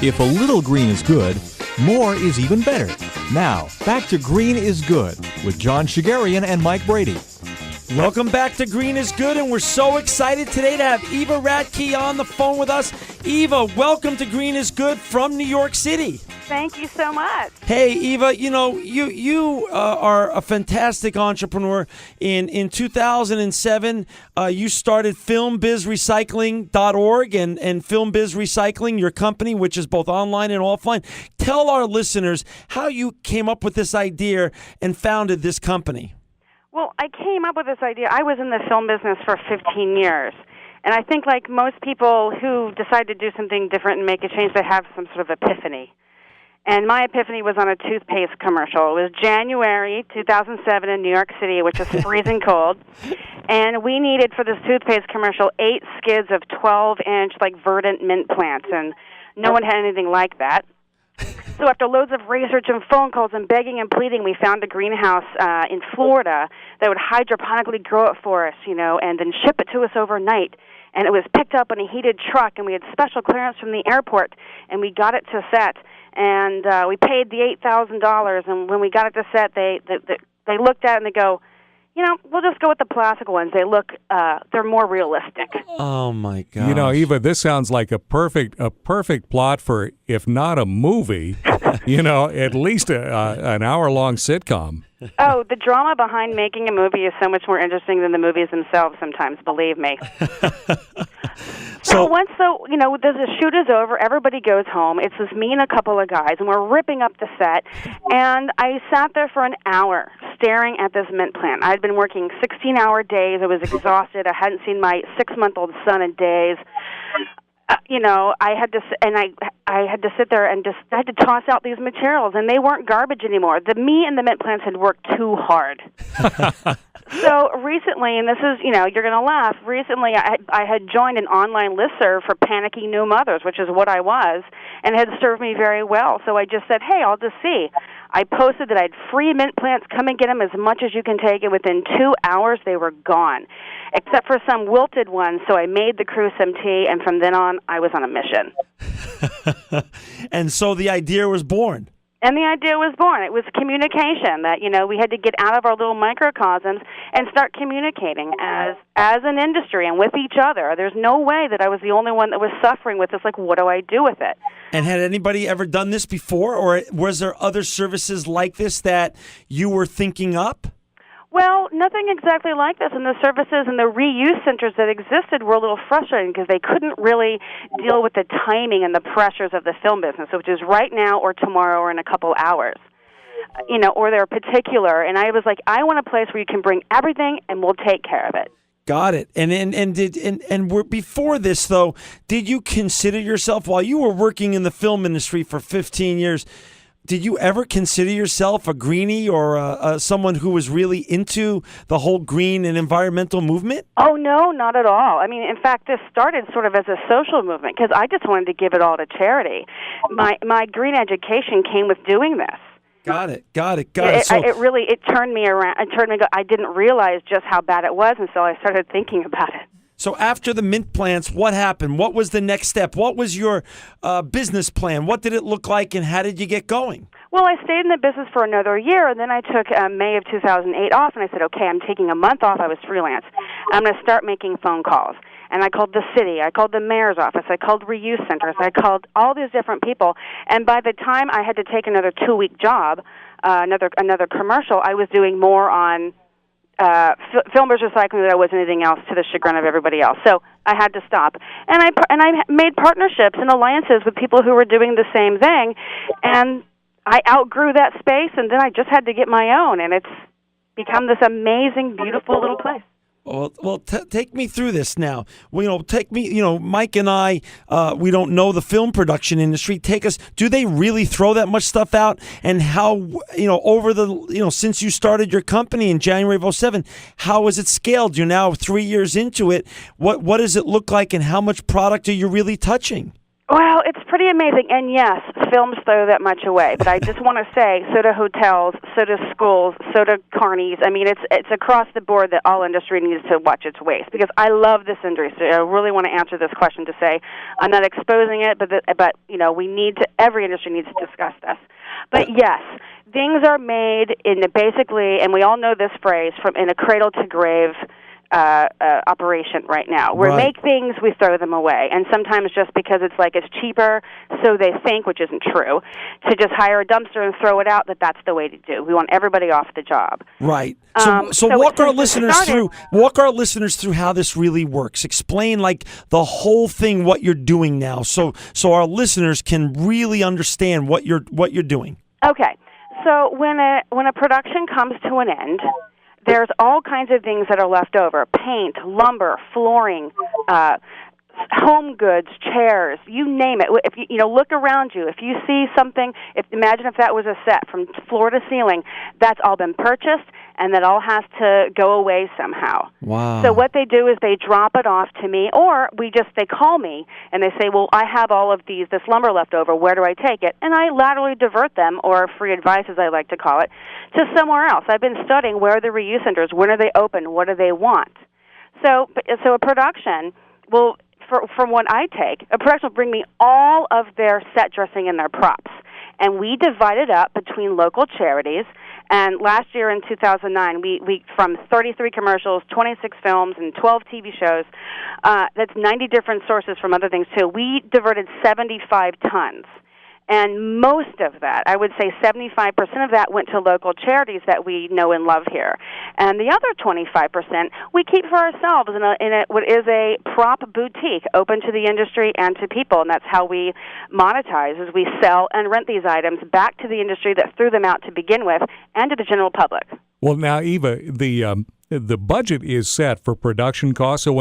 If a little green is good, more is even better. Now, back to Green is Good with John Shigarian and Mike Brady. Welcome back to Green is Good, and we're so excited today to have Eva Radke on the phone with us. Eva, welcome to Green is Good from New York City. Thank you so much. Hey, Eva, you are a fantastic entrepreneur. In 2007, you started FilmBizRecycling.org and Film Biz Recycling, your company, which is both online and offline. Tell our listeners how you came up with this idea and founded this company. Well, I came up with this idea. I was in the film business for 15 years. And I think like most people who decide to do something different and make a change, they have some sort of epiphany. And my epiphany was on a toothpaste commercial. It was January 2007 in New York City, which is freezing cold. And we needed for this toothpaste commercial 8 skids of 12-inch like verdant mint plants. And no one had anything like that. So after loads of research and phone calls and begging and pleading, we found a greenhouse in Florida that would hydroponically grow it for us, and then ship it to us overnight. And it was picked up in a heated truck, and we had special clearance from the airport, and we got it to set. And we paid the $8,000, and when we got it to set, they looked at it and they go, we'll just go with the plastic ones. They look, they're more realistic. Oh my God! Eva, this sounds like a perfect plot for, if not a movie, at least an hour-long sitcom. Oh, the drama behind making a movie is so much more interesting than the movies themselves. Sometimes, believe me. So once the shoot is over, everybody goes home. It's just me and a couple of guys, and we're ripping up the set. And I sat there for an hour staring at this mint plant. I'd been working 16-hour days. I was exhausted. I hadn't seen my 6-month-old son in days. I had to sit there and I had to toss out these materials, and they weren't garbage anymore. Me and the mint plants had worked too hard. So recently, and this is, you're going to laugh, recently I had joined an online listserv for panicking new mothers, which is what I was, and it had served me very well. So I just said, hey, I'll just see. I posted that I had free mint plants. Come and get them as much as you can take. And within 2 hours, they were gone, except for some wilted ones. So I made the crew some tea, and from then on, I was on a mission. And so the idea was born. And the idea was born. It was communication, that, we had to get out of our little microcosms and start communicating as an industry and with each other. There's no way that I was the only one that was suffering with this, like, what do I do with it? And had anybody ever done this before, or was there other services like this that you were thinking up? Well, nothing exactly like this, and the services and the reuse centers that existed were a little frustrating because they couldn't really deal with the timing and the pressures of the film business, which is right now or tomorrow or in a couple hours, or they're particular. And I was like, I want a place where you can bring everything and we'll take care of it. Got it. And before this, though, did you consider yourself, while you were working in the film industry for 15 years, did you ever consider yourself a greenie or someone who was really into the whole green and environmental movement? Oh, no, not at all. I mean, in fact, this started sort of as a social movement because I just wanted to give it all to charity. My green education came with doing this. Got it. It turned me around. I didn't realize just how bad it was until I started thinking about it. So after the mint plants, what happened? What was the next step? What was your business plan? What did it look like, and how did you get going? Well, I stayed in the business for another year, and then I took May of 2008 off, and I said, okay, I'm taking a month off. I was freelance. I'm going to start making phone calls. And I called the city. I called the mayor's office. I called reuse centers. I called all these different people. And by the time I had to take another 2-week job, another commercial, I was doing more on Film Biz Recycling than I was anything else, to the chagrin of everybody else. So I had to stop. And I made partnerships and alliances with people who were doing the same thing. And I outgrew that space, and then I just had to get my own. And it's become this amazing, beautiful little place. Well, take me through this now. Take me, Mike and I, we don't know the film production industry. Take us, do they really throw that much stuff out? And how, over the, since you started your company in January of 2007, how has it scaled? You're now 3 years into it. What does it look like, and how much product are you really touching? Well, it's pretty amazing. And yes, films throw that much away. But I just want to say, so do hotels, so do schools, so do carnies. I mean, it's across the board that all industry needs to watch its waste. Because I love this industry. I really want to answer this question to say I'm not exposing it, but we need to. Every industry needs to discuss this. But yes, things are made in basically, and we all know this phrase, from in a cradle to grave operation right now. We make things, we throw them away, and sometimes just because it's cheaper, so they think, which isn't true, to just hire a dumpster and throw it out. That's the way to do. We want everybody off the job. Right. So walk our listeners through how this really works. Explain the whole thing, what you're doing now, so our listeners can really understand what you're doing. Okay. So when a production comes to an end, there's all kinds of things that are left over: paint, lumber, flooring, home goods, chairs, you name it. If you look around you, if you see something, imagine if that was a set from floor to ceiling, that's all been purchased, and that all has to go away somehow. Wow. So what they do is they drop it off to me, or they call me and they say, well, I have all of this lumber left over, where do I take it? And I laterally divert them, or free advice as I like to call it, to somewhere else. I've been studying where are the reuse centers, when are they open, what do they want? So a production will, from what I take, a production will bring me all of their set dressing and their props. And we divide it up between local charities. And last year in 2009, we from 33 commercials, 26 films, and 12 TV shows, that's 90 different sources from other things too, we diverted 75 tons. And most of that, I would say 75% of that, went to local charities that we know and love here. And the other 25% we keep for ourselves in what is a prop boutique open to the industry and to people. And that's how we monetize, is we sell and rent these items back to the industry that threw them out to begin with, and to the general public. Well, now, Eva, the budget is set for production costs. So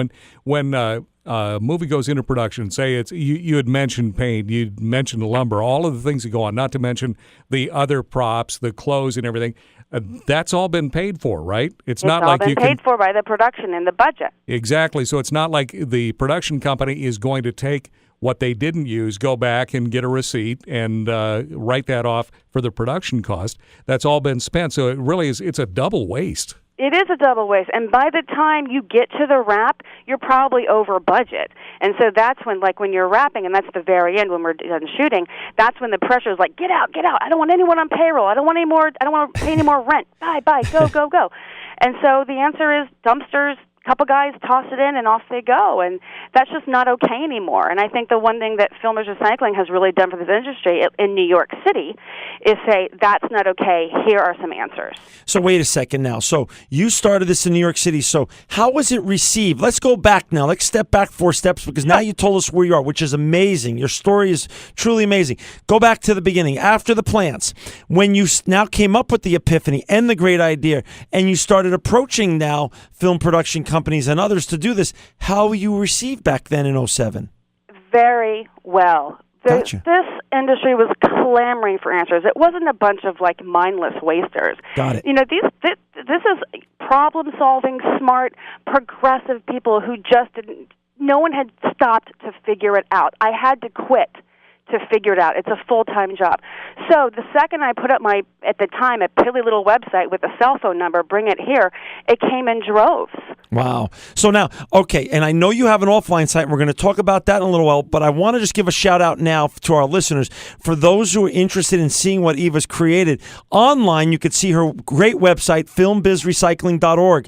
when movie goes into production, say it's you had mentioned paint, you mentioned lumber, all of the things that go on, not to mention the other props, the clothes and everything. That's all been paid for, right? It's not all like been paid for by the production in the budget. Exactly. So it's not like the production company is going to take what they didn't use, go back and get a receipt and write that off for the production cost. That's all been spent. So it really is. It's a double waste. It is a double waste, and by the time you get to the wrap, you're probably over budget. And so that's when you're wrapping, and that's the very end when we're done shooting, that's when the pressure is like, get out, I don't want anyone on payroll, I don't want to pay any more rent, bye, go. And so the answer is dumpsters, couple guys toss it in and off they go, and that's just not okay anymore. And I think the one thing that Film Biz Recycling has really done for this industry in New York City is say, that's not okay, here are some answers. So wait a second now. So you started this in New York City, so how was it received? Let's go back now. Let's step back 4 steps, because now you told us where you are, which is amazing. Your story is truly amazing. Go back to the beginning, after the plants, when you now came up with the epiphany and the great idea, and you started approaching now film production companies and others to do this. How were you received back then in 2007? Very well. Gotcha. This industry was clamoring for answers. It wasn't a bunch of mindless wasters. Got it. This is problem-solving, smart, progressive people who just didn't. No one had stopped to figure it out. I had to quit to figure it out. It's a full-time job. So the second I put up at the time, a piddly little website with a cell phone number, bring it here, it came in droves. Wow. So now, okay, and I know you have an offline site, and we're going to talk about that in a little while, but I want to just give a shout-out now to our listeners. For those who are interested in seeing what Eva's created, online you could see her great website, filmbizrecycling.org.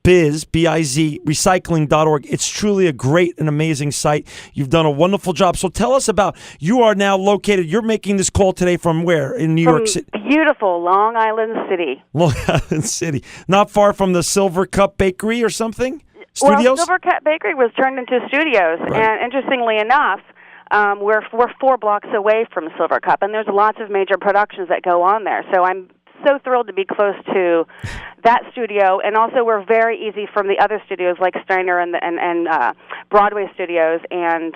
Biz, B-I-Z, recycling.org. It's truly a great and amazing site. You've done a wonderful job. So tell us about, you are now located, you're making this call today from where in New York City? Beautiful Long Island City. Long Island City. Not far from the Silver Cup Bakery or something? Studios? Well, Silver Cup Bakery was turned into studios. Right. And interestingly enough, we're 4 blocks away from Silver Cup, and there's lots of major productions that go on there. So I'm so thrilled to be close to that studio, and also we're very easy from the other studios like Steiner and Broadway studios and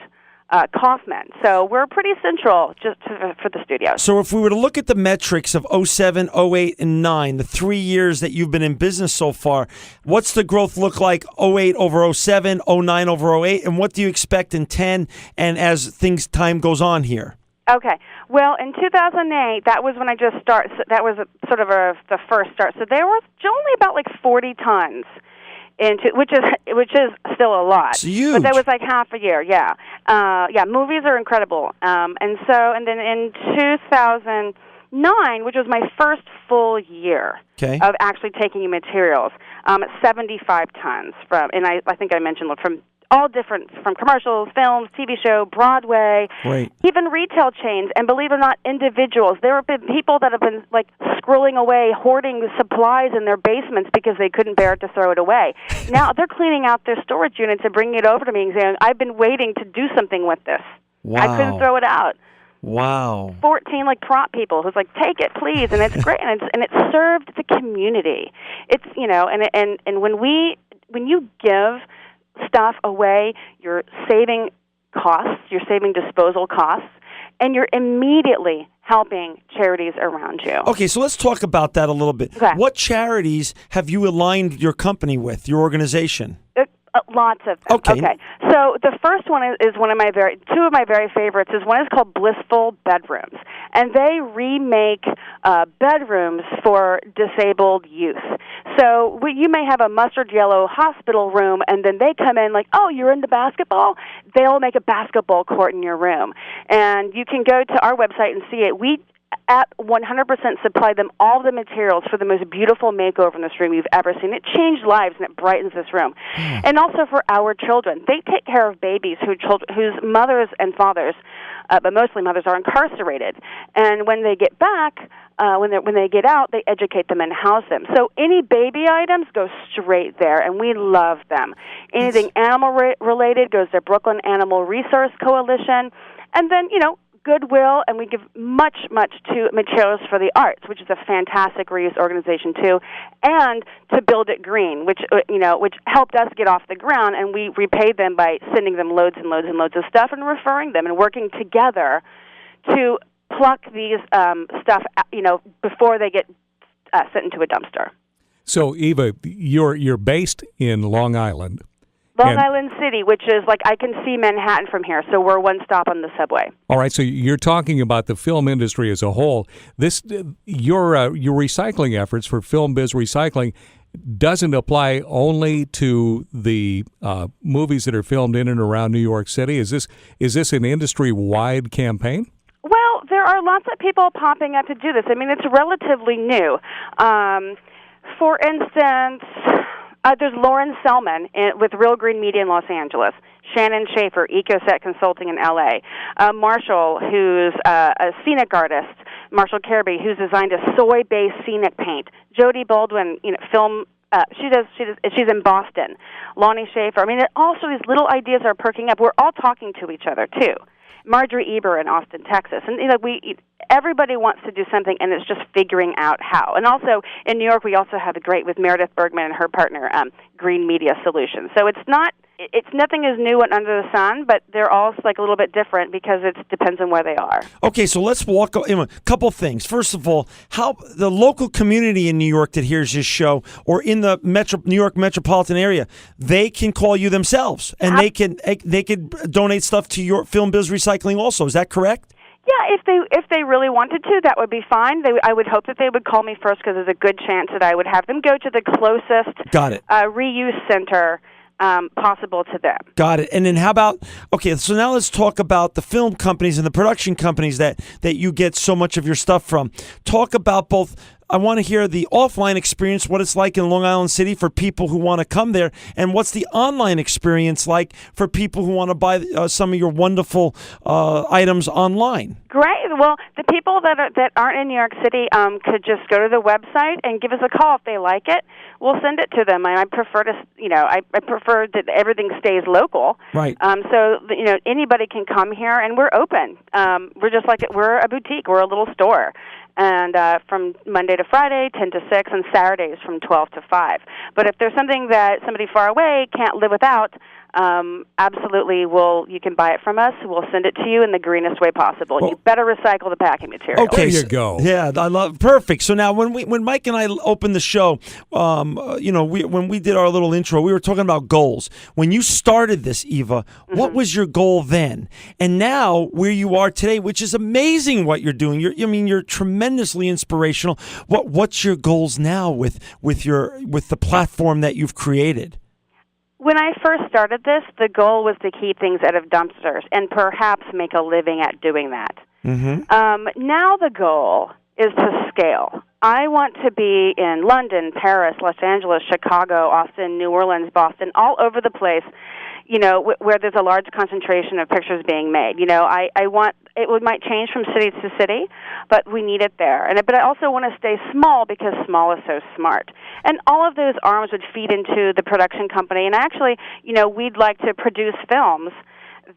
Kaufman. So we're pretty central just for the studios. So if we were to look at the metrics of 07, 08, and 9, the 3 years that you've been in business so far, what's the growth look like 08 over 07, 09 over 08, and what do you expect in 10 and as time goes on here? Okay. Well, in 2008, that was when I just started. So that was sort of the first start. So there was only about like 40 tons. Which is still a lot. It's huge. But that was like half a year, yeah. Movies are incredible. And then in 2009, which was my first full year of actually taking materials, 75 tons and I think I mentioned from all different, from commercials, films, TV show, Broadway, even retail chains, and believe it or not, individuals. There have been people that have been like squirreling away, hoarding supplies in their basements because they couldn't bear it to throw it away. Now they're cleaning out their storage units and bringing it over to me and saying, I've been waiting to do something with this. Wow. I couldn't throw it out. Wow. 14 like prop people who's like, take it, please, and it's great, and it served the community. It's and when you give stuff away, you're saving costs, you're saving disposal costs, and you're immediately helping charities around you. Okay, so let's talk about that a little bit. Okay. What charities have you aligned your company with, your organization? Lots of them. Okay. So the first one is two of my very favorites. One is called Blissful Bedrooms, and they remake bedrooms for disabled youth. So you may have a mustard yellow hospital room, and then they come in like, oh, you're into basketball? They'll make a basketball court in your room. And you can go to our website and see it. We at 100% supply them all the materials for the most beautiful makeover in this room you've ever seen. It changed lives and it brightens this room. And also for our children. They take care of babies whose mothers and fathers, but mostly mothers, are incarcerated. And when they get back, when they get out, they educate them and house them. So any baby items go straight there, and we love them. Anything animal-related goes to Brooklyn Animal Resource Coalition. And then, Goodwill, and we give much to Materials for the Arts, which is a fantastic reuse organization too, and to Build It Green, which helped us get off the ground, and we repaid them by sending them loads and loads and loads of stuff and referring them and working together to pluck these stuff, before they get sent into a dumpster. So, Eva, you're based in Long Island. Long Island City, which is like I can see Manhattan from here, so we're one stop on the subway. All right, so you're talking about the film industry as a whole. Your recycling efforts for Film Biz Recycling doesn't apply only to the movies that are filmed in and around New York City. Is this an industry-wide campaign? Well, there are lots of people popping up to do this. I mean, it's relatively new. For instance, there's Lauren Selman with Real Green Media in Los Angeles, Shannon Schaefer, EcoSet Consulting in L.A., Marshall, who's a scenic artist, Marshall Careby, who's designed a soy-based scenic paint, Jody Baldwin, film. She's in Boston. Lonnie Schaefer. I mean, also these little ideas are perking up. We're all talking to each other too. Marjorie Eber in Austin, Texas, and everybody wants to do something, and it's just figuring out how. And also in New York, we also have with Meredith Bergman and her partner, Green Media Solutions. So it's nothing is new and under the sun, but they're all like a little bit different because it depends on where they are. Okay, so let's walk in a couple things. First of all, how the local community in New York that hears this show, or in the New York metropolitan area, they can call you themselves, and they can donate stuff to your Film Biz Recycling also. Is that correct? Yeah, if they really wanted to, that would be fine. I would hope that they would call me first because there's a good chance that I would have them go to the closest reuse center possible to them. Got it. And then how about, so now let's talk about the film companies and the production companies that you get so much of your stuff from. Talk about both. I want to hear the offline experience, what it's like in Long Island City for people who want to come there, and what's the online experience like for people who want to buy some of your wonderful items online. Great. Well, the people that aren't in New York City could just go to the website and give us a call if they like it. We'll send it to them. I prefer I prefer that everything stays local. Right. So anybody can come here, and we're open. We're just like we're a boutique. We're a little store. And from Monday to Friday, 10 to 6, and Saturdays from 12 to 5. But if there's something that somebody far away can't live without, absolutely, you can buy it from us. We'll send it to you in the greenest way possible. Well, you better recycle the packing material. There you go. Yeah, I love perfect. So now, when Mike and I opened the show, when we did our little intro, we were talking about goals. When you started this, Eva, what was your goal then? And now, where you are today, which is amazing what you're doing. You're tremendously inspirational. What's your goals now with the platform that you've created? When I first started this, the goal was to keep things out of dumpsters and perhaps make a living at doing that. Now the goal is to scale. I want to be in London, Paris, Los Angeles, Chicago, Austin, New Orleans, Boston, all over the place, where there's a large concentration of pictures being made. I want, might change from city to city, but we need it there. But I also want to stay small because small is so smart. And all of those arms would feed into the production company. And actually, we'd like to produce films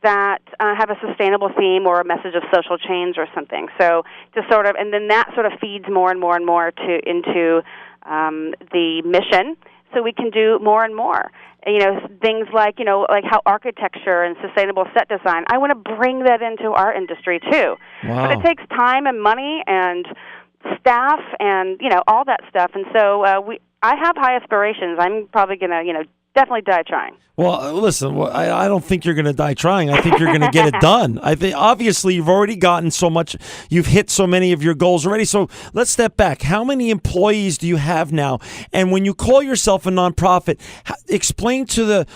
that have a sustainable theme or a message of social change or something. So and then that sort of feeds more and more and more into the mission, so we can do more and more. Things like how architecture and sustainable set design, I want to bring that into our industry too. Wow. But it takes time and money and staff and all that stuff. And so I have high aspirations. I'm probably going to definitely die trying. Well, listen, I don't think you're going to die trying. I think you're going to get it done. I think obviously you've already gotten so much. You've hit so many of your goals already. So let's step back. How many employees do you have now? And when you call yourself a nonprofit, explain to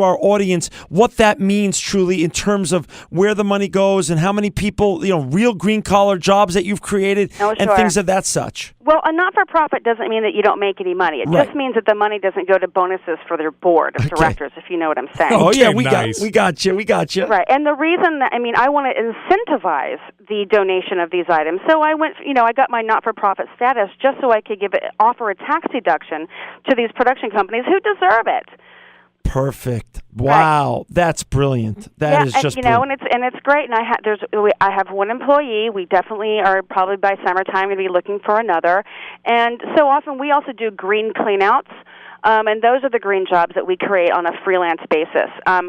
our audience what that means truly in terms of where the money goes and how many people, real green collar jobs that you've created and things of that such. Well, a not-for-profit doesn't mean that you don't make any money. It just means that the money doesn't go to bonuses for their board of directors, if you know what I'm saying. Oh, yeah, we got you. Right, and the reason that, I want to incentivize the donation of these items. So I went, I got my not-for-profit status just so I could offer a tax deduction to these production companies who deserve it. Perfect. Wow, right. That's brilliant. That is just brilliant. And it's great. And I have one employee. We definitely are probably by summertime going to be looking for another. And so often we also do green cleanouts. And those are the green jobs that we create on a freelance basis. A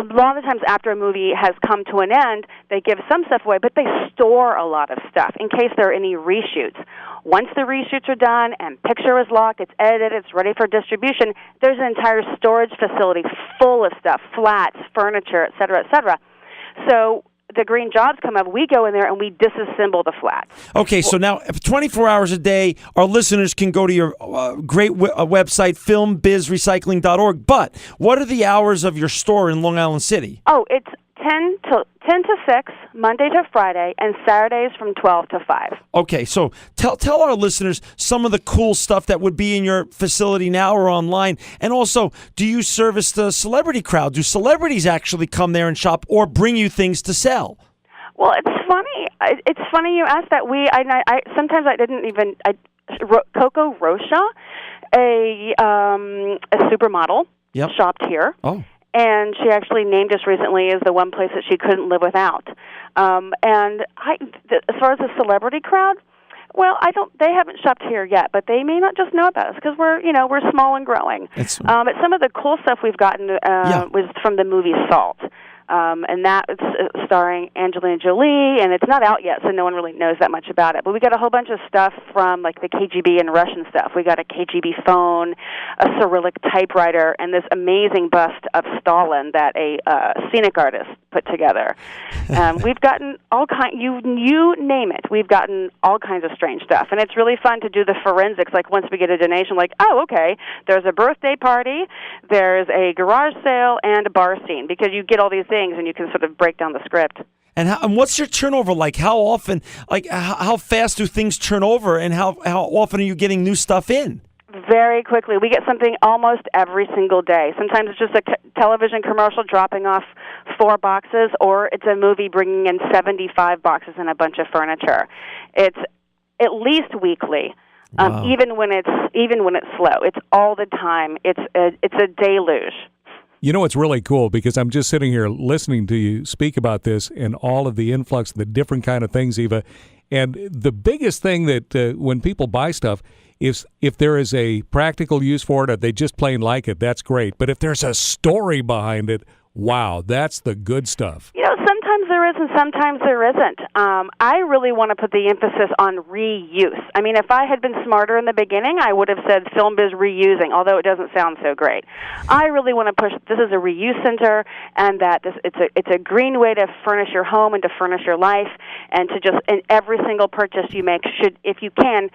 lot of times after a movie has come to an end, they give some stuff away, but they store a lot of stuff in case there are any reshoots. Once the reshoots are done and picture is locked, it's edited, it's ready for distribution, there's an entire storage facility full of stuff, flats, furniture, et cetera, et cetera. So the green jobs come up, we go in there and we disassemble the flats. Okay, so now 24 hours a day, our listeners can go to your great website, filmbizrecycling.org. But what are the hours of your store in Long Island City? Oh, it's 10 to 6, Monday to Friday, and Saturdays from 12 to 5. Okay, so tell our listeners some of the cool stuff that would be in your facility now or online. And also, do you service the celebrity crowd? Do celebrities actually come there and shop or bring you things to sell? Well, it's funny. It's funny you asked that. Sometimes I didn't even... Coco Rocha, a supermodel, shopped here. Oh. And she actually named us recently as the one place that she couldn't live without. As far as the celebrity crowd, well, they haven't shopped here yet, but they may not just know about us because we're small and growing. But some of the cool stuff we've gotten was from the movie Salt. And that's starring Angelina Jolie, and it's not out yet, so no one really knows that much about it. But we got a whole bunch of stuff from, like, the KGB and Russian stuff. We got a KGB phone, a Cyrillic typewriter, and this amazing bust of Stalin that a scenic artist put together. We've gotten all you name it. We've gotten all kinds of strange stuff, and it's really fun to do the forensics. Like, once we get a donation, like, oh, okay, there's a birthday party, there's a garage sale, and a bar scene, because you get all these things, and you can sort of break down the script. And what's your turnover like? How often, how fast do things turn over, and how often are you getting new stuff in? Very quickly. We get something almost every single day. Sometimes it's just a television commercial dropping off 4 boxes, or it's a movie bringing in 75 boxes and a bunch of furniture. It's at least weekly. Wow. Even when it's slow. It's all the time. It's a deluge. You know, it's really cool because I'm just sitting here listening to you speak about this and all of the influx, the different kind of things, Eva. And the biggest thing that when people buy stuff is if there is a practical use for it or they just plain like it, that's great. But if there's a story behind it, wow, that's the good stuff. You know, sometimes there is and sometimes there isn't. I really want to put the emphasis on reuse. I mean, if I had been smarter in the beginning, I would have said Film Biz Reusing, although it doesn't sound so great. I really want to push this is a reuse center, and that it's a green way to furnish your home and to furnish your life, and to just, in every single purchase you make should, if you can,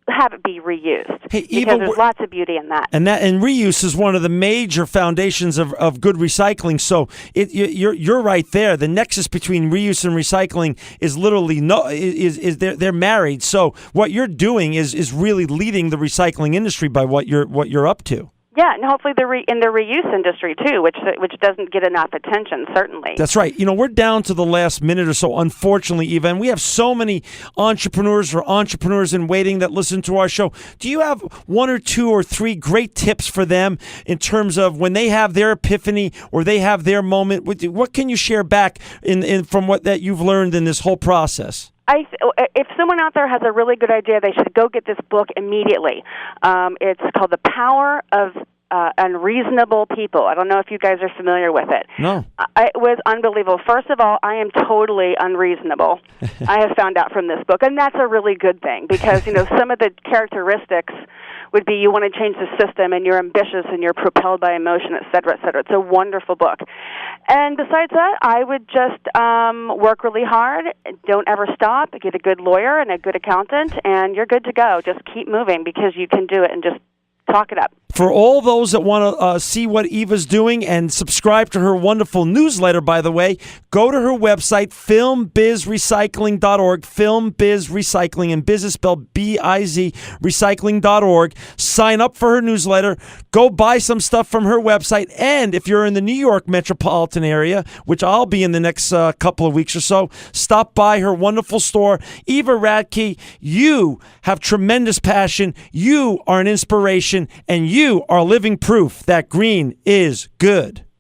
have it be reused. Hey, because Eva, there's lots of beauty in that. And reuse is one of the major foundations of good recycling. So you're right there. The nexus between reuse and recycling is literally they're married. So what you're doing is really leading the recycling industry by what you're up to. Yeah, and hopefully in the reuse industry too, which doesn't get enough attention, certainly. That's right. You know, we're down to the last minute or so, unfortunately, Eva, and we have so many entrepreneurs in waiting that listen to our show. Do you have one or two or three great tips for them in terms of when they have their epiphany or they have their moment? What can you share back from what that you've learned in this whole process? If someone out there has a really good idea, they should go get this book immediately. It's called The Power of Unreasonable People. I don't know if you guys are familiar with it. No. It was unbelievable. First of all, I am totally unreasonable. I have found out from this book, and that's a really good thing because, you know, some of the characteristics would be you want to change the system and you're ambitious and you're propelled by emotion, et cetera, et cetera. It's a wonderful book. And besides that, I would just work really hard. Don't ever stop. Get a good lawyer and a good accountant, and you're good to go. Just keep moving because you can do it, and just talk it up. For all those that want to see what Eva's doing and subscribe to her wonderful newsletter, by the way, go to her website, filmbizrecycling.org, Film Biz Recycling, and biz is spelled B-I-Z, recycling.org. Sign up for her newsletter. Go buy some stuff from her website. And if you're in the New York metropolitan area, which I'll be in the next couple of weeks or so, stop by her wonderful store. Eva Radke, you have tremendous passion. You are an inspiration, and you are living proof that green is good.